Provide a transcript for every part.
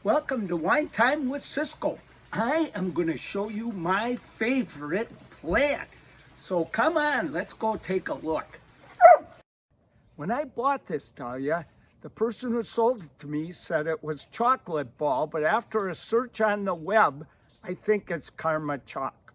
Welcome to Wine Time with Ciscoe. I am going to show you my favorite plant. So come on, let's go take a look. When I bought this dahlia, the person who sold it to me said it was chocolate ball, but after a search on the web, I think it's Karma Choc.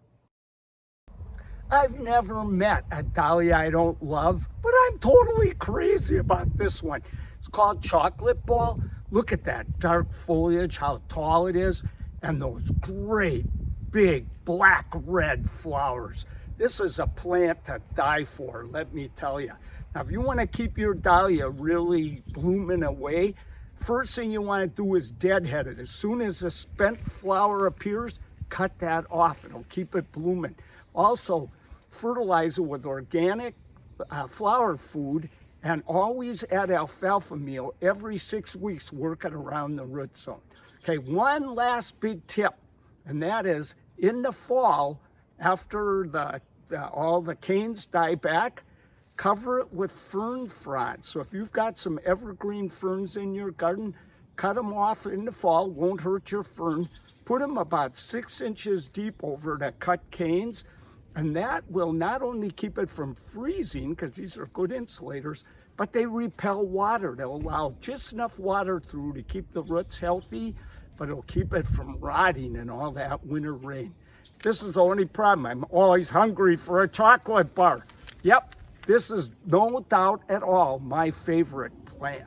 I've never met a dahlia I don't love, but I'm totally crazy about this one. It's called chocolate ball. Look at that dark foliage, how tall it is, and those great big black red flowers. This is a plant to die for, let me tell you. Now, if you want to keep your dahlia really blooming away, first thing you want to do is deadhead it. As soon as the spent flower appears, cut that off. It'll keep it blooming. Also, fertilize it with organic flower food, and always add alfalfa meal every 6 weeks, working around the root zone. Okay, one last big tip, and that is in the fall, after all the canes die back, cover it with fern fronds. So if you've got some evergreen ferns in your garden, cut them off in the fall, won't hurt your fern. Put them about 6 inches deep over the cut canes, and that will not only keep it from freezing, because these are good insulators, but they repel water. They'll allow just enough water through to keep the roots healthy, but it'll keep it from rotting and all that winter rain. This is the only problem. I'm always hungry for a chocolate bar. Yep, this is no doubt at all my favorite plant.